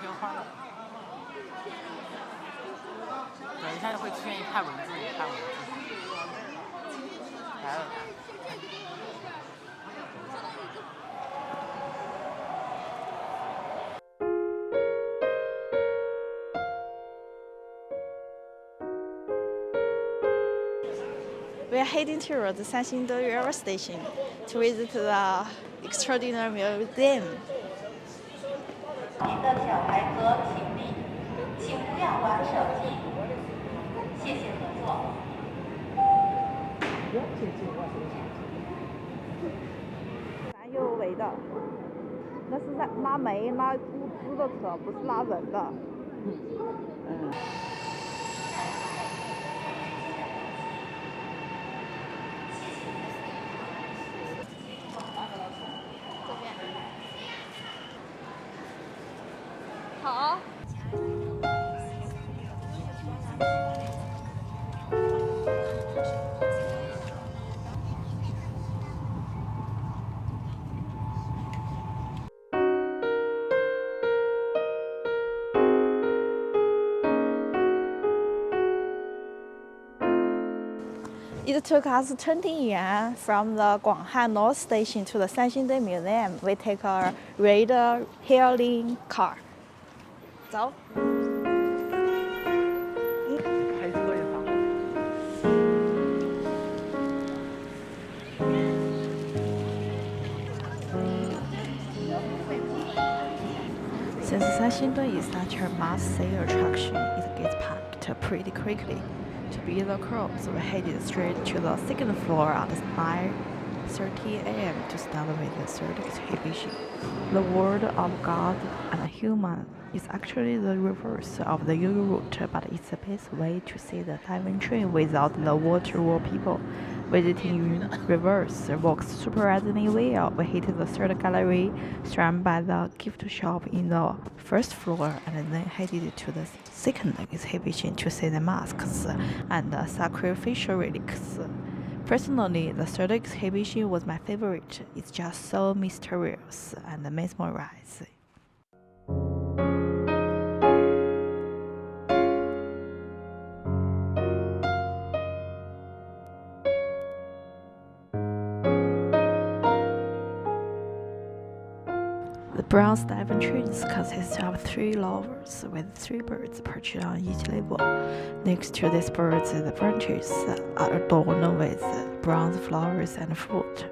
天花的。对，一下就会出现一排文字，一排文字。来了。We are heading to the Sanxingdui railway station to visit the extraordinary museum. 您的小孩和行李，请不要玩手机。谢谢合作。蛮有味道，那是拿煤拿物资的车，不是拿人的。好。It took us 20 yuan from the Guanghan North Station to the Sanxingdui Museum. We take a radar hailing car. 走。开车也上。Since Sanxingdui is such a must-see attraction, it gets packed pretty quickly. To beat the crowds, we headed straight to the second floor at 9:30 a.m. to start with the third exhibition. The world of God and human is actually the reverse of the usual route, but it's the best way to see the diving train without the water wall people. Visiting in reverse works surprisingly well. We hit the third gallery, surrounded by the gift shop in the first floor, and then headed to the second exhibition to see the masks and sacrificial relics. Personally, the third exhibition was my favorite. It's just so mysterious and mesmerizing. The bronze diving trains consist of 3 levels with 3 birds perched on each level. Next to these birds, the branches are adorned with bronze flowers and fruit.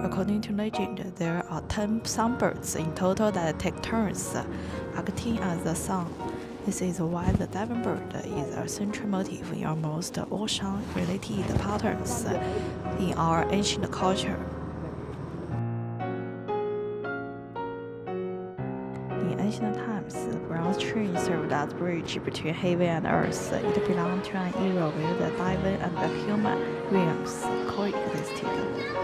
According to legend, there are 10 sunbirds in total that take turns acting as the sun. This is why the diving bird is a central motif in almost all sun-related patterns in our ancient culture. In ancient times, the bronze train served as a bridge between heaven and earth. It belonged to an era where the divine and the human realms coexisted,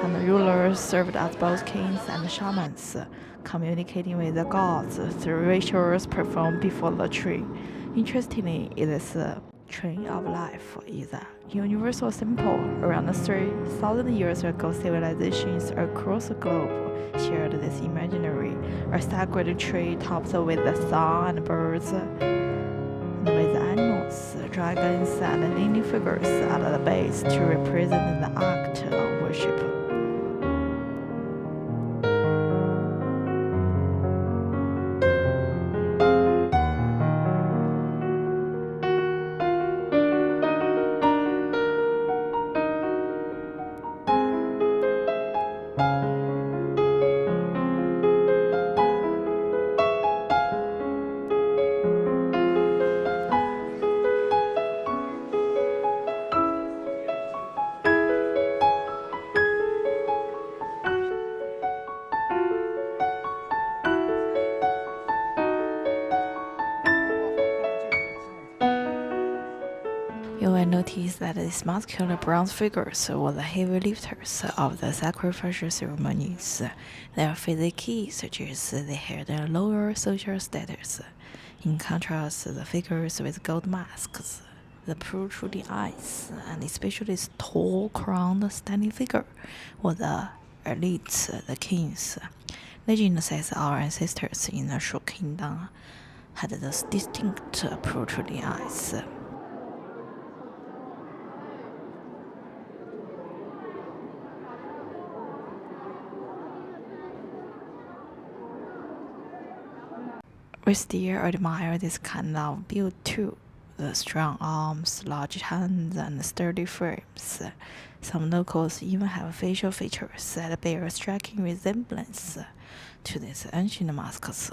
and the rulers served as both kings and shamans, communicating with the gods through rituals performed before the train. Interestingly, this train of life is a universal symbol. Around 3,000 years ago, civilizations across the globe shared this imaginary, a sacred tree topped with the sun and birds, and with animals, dragons, and lily figures at the base to represent the act of worship. You will notice that these muscular bronze figures were the heavy lifters of the sacrificial ceremonies. Their physique suggests they had a lower social status. In contrast, the figures with gold masks, the protruding eyes, and especially this tall, crowned standing figure were the elites, the kings. Legend says our ancestors in the Shu Kingdom had this distinct protruding eyes. We still admire this kind of build too. The strong arms, large hands, and sturdy frames. Some locals even have facial features that bear a striking resemblance to these ancient masks.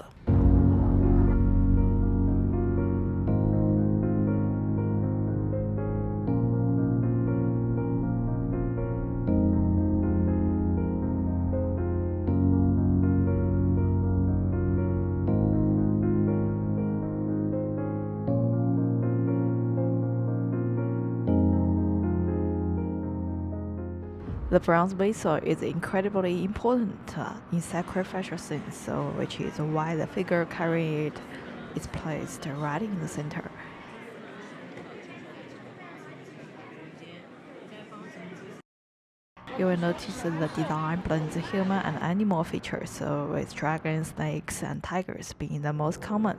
The bronze vessel is incredibly important in sacrificial sense, which is why the figure carrying it is placed right in the center. You will notice that the design blends human and animal features, with dragons, snakes, and tigers being the most common.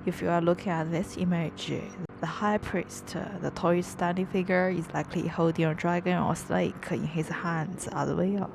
If you are looking at this image, the high priest, the tallest standing figure, is likely holding a dragon or snake in his hands as well.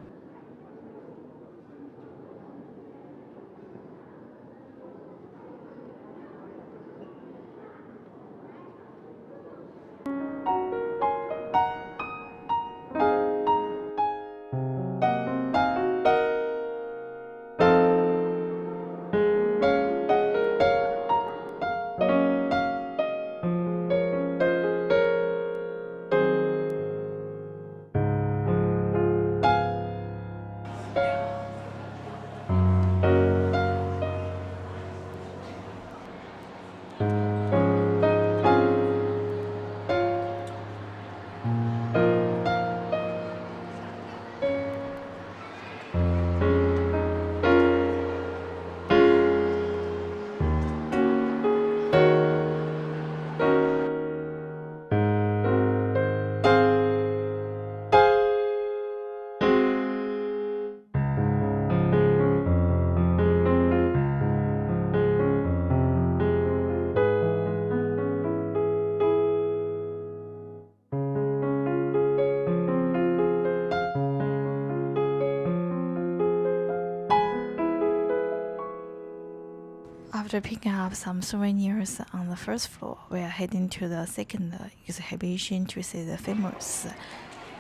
After picking up some souvenirs on the first floor, we are heading to the second exhibition to see the famous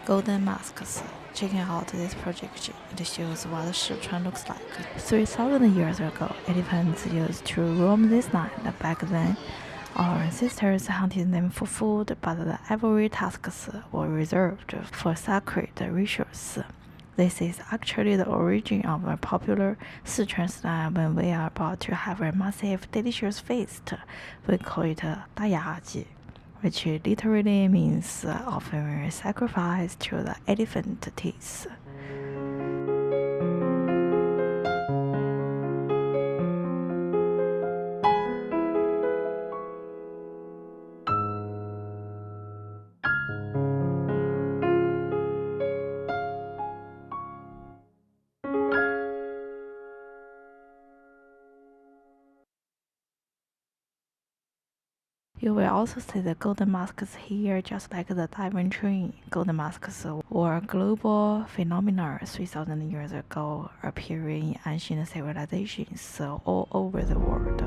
golden masks. Checking out this projection, it shows what Sichuan looks like. 3,000 years ago, elephants used to roam this land. Back then, our ancestors hunted them for food, but the ivory tusks were reserved for sacred rituals. This is actually the origin of a popular Sichuan style when we are about to have a massive, delicious feast. We call it 大牙祭, which literally means offering sacrifice to the elephant teeth. You will also see the golden masks here, just like the diving train. Golden masks were a global phenomenon 3,000 years ago, appearing in ancient civilizations all over the world.